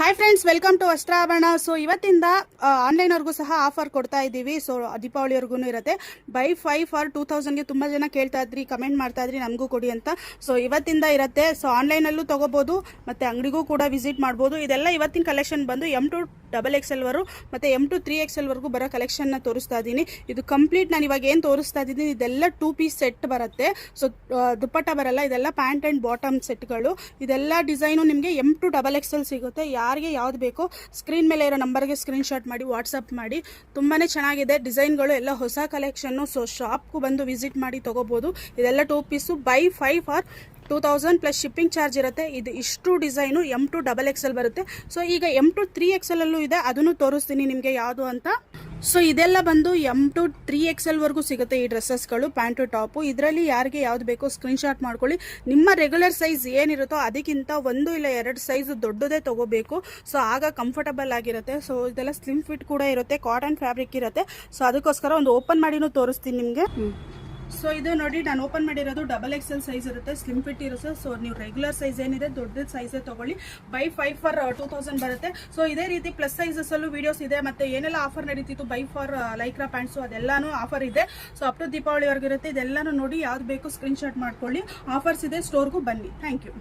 Hi friends, welcome to Vastrabharana. So ಇವತ್ತಿಂದ ಆನ್ಲೈನ್ವರೆಗೂ ಸಹ ಆಫರ್ ಕೊಡ್ತಾ ಇದ್ದೀವಿ. ಸೊ ದೀಪಾವಳಿವರೆಗೂ ಇರುತ್ತೆ. ಬೈ 5 ಫಾರ್ 2000ಗೆ ತುಂಬ ಜನ ಕೇಳ್ತಾ ಇದ್ರಿ, ಕಮೆಂಟ್ ಮಾಡ್ತಾ ಇದ್ರಿ ನಮಗೂ ಕೊಡಿ ಅಂತ. ಸೊ ಇವತ್ತಿಂದ ಇರುತ್ತೆ. ಸೊ ಆನ್ಲೈನಲ್ಲೂ ತೊಗೋಬೋದು ಮತ್ತು ಅಂಗಡಿಗೂ ಕೂಡ ವಿಸಿಟ್ ಮಾಡ್ಬೋದು. ಇದೆಲ್ಲ ಇವತ್ತಿನ ಕಲೆಕ್ಷನ್ ಬಂದು M2 XXL ಮತ್ತು M2 3XL ವರೆಗೂ ಬರೋ ಕಲೆಕ್ಷನ್ನ ತೋರಿಸ್ತಾ ಇದ್ದೀನಿ. ಇದು ಕಂಪ್ಲೀಟ್ ನಾನು ಇವಾಗ ಏನು ತೋರಿಸ್ತಾ ಇದ್ದೀನಿ ಇದೆಲ್ಲ 2 ಪೀಸ್ ಸೆಟ್ ಬರುತ್ತೆ. ಸೊ ದುಪ್ಪಟ್ಟ ಬರಲ್ಲ, ಇದೆಲ್ಲ ಪ್ಯಾಂಟ್ ಆ್ಯಂಡ್ ಬಾಟಮ್ ಸೆಟ್ಗಳು. ಇದೆಲ್ಲ ಡಿಸೈನು ನಿಮಗೆ M2 XXL ಸಿಗುತ್ತೆ. ಯಾರಿಗೆ ಯಾವ್ದು ಬೇಕೋ ಸ್ಕ್ರೀನ್ ಮೇಲೆ ಇರೋ ನಂಬರ್ಗೆ ಸ್ಕ್ರೀನ್ಶಾಟ್ ಮಾಡಿ ವಾಟ್ಸಪ್ ಮಾಡಿ. ತುಂಬಾ ಚೆನ್ನಾಗಿದೆ ಡಿಸೈನ್ಗಳು, ಎಲ್ಲ ಹೊಸ ಕಲೆಕ್ಷನ್ನು. ಸೊ ಶಾಪ್ಗೂ ಬಂದು ವಿಸಿಟ್ ಮಾಡಿ ತೊಗೋಬೋದು. ಇದೆಲ್ಲ 2 piece by 5 for 2000 plus shipping charge ಇರುತ್ತೆ. ಇದು ಇಷ್ಟು ಡಿಸೈನು M2 XXL ಬರುತ್ತೆ. ಸೊ ಈಗ M2 3XL ಅಲ್ಲೂ ಇದೆ, ಅದನ್ನು ತೋರಿಸ್ತೀನಿ ನಿಮಗೆ ಯಾವುದು ಅಂತ. ಸೊ ಇದೆಲ್ಲ ಬಂದು M2 3XL ವರೆಗೂ ಸಿಗುತ್ತೆ ಈ ಡ್ರೆಸ್ಸಸ್ಗಳು, ಪ್ಯಾಂಟು ಟಾಪು. ಇದರಲ್ಲಿ ಯಾರಿಗೆ ಯಾವ್ದು ಬೇಕೋ ಸ್ಕ್ರೀನ್ಶಾಟ್ ಮಾಡ್ಕೊಳ್ಳಿ. ನಿಮ್ಮ ರೆಗ್ಯುಲರ್ ಸೈಜ್ ಏನಿರುತ್ತೋ ಅದಕ್ಕಿಂತ 1 ಇಲ್ಲ 2 ಸೈಜ್ ದೊಡ್ಡದೇ ತೊಗೋಬೇಕು. ಸೊ ಆಗ ಕಂಫರ್ಟಬಲ್ ಆಗಿರುತ್ತೆ. ಸೊ ಇದೆಲ್ಲ ಸ್ಲಿಮ್ ಫಿಟ್ ಕೂಡ ಇರುತ್ತೆ, ಕಾಟನ್ ಫ್ಯಾಬ್ರಿಕ್ ಇರುತ್ತೆ. ಸೊ ಅದಕ್ಕೋಸ್ಕರ ಒಂದು ಓಪನ್ ಮಾಡಿನೂ ತೋರಿಸ್ತೀನಿ ನಿಮಗೆ. ಸೊ ಇದು ನೋಡಿ, ನಾನು ಓಪನ್ ಮಾಡಿರೋದು XXL ಸೈಜ್ ಇರುತ್ತೆ, ಸ್ಲಿಮ್ ಫಿಟ್ ಇರುತ್ತೆ. ಸೊ ನೀವು ರೆಗ್ಯುಲರ್ ಸೈಜ್ ಏನಿದೆ ದೊಡ್ಡದ ಸೈಜೇ ತಗೊಳ್ಳಿ. ಬೈ 5 ಫಾರ್ 2000 ಬರುತ್ತೆ. ಸೊ ಇದೇ ರೀತಿ ಪ್ಲಸ್ ಸೈಜಸ್ ಅಲ್ಲೂ ವಿಡಿಯೋಸ್ ಇದೆ. ಮತ್ತೆ ಏನೆಲ್ಲ ಆಫರ್ ನಡೀತಿತ್ತು ಬೈ ಫಾರ್ ಲೈಕ್ರಾ ಪ್ಯಾಂಟ್ಸು ಅದೆಲ್ಲಾನು ಆಫರ್ ಇದೆ. ಸೊ ಅಪ್ ಟು ದೀಪಾವಳಿವರೆಗೂ ಇರುತ್ತೆ. ಇದೆಲ್ಲಾನು ನೋಡಿ ಯಾವ್ದು ಬೇಕು ಸ್ಕ್ರೀನ್ಶಾಟ್ ಮಾಡ್ಕೊಳ್ಳಿ. ಆಫರ್ಸ್ ಇದೆ, ಸ್ಟೋರ್ಗೂ ಬನ್ನಿ. Thank you.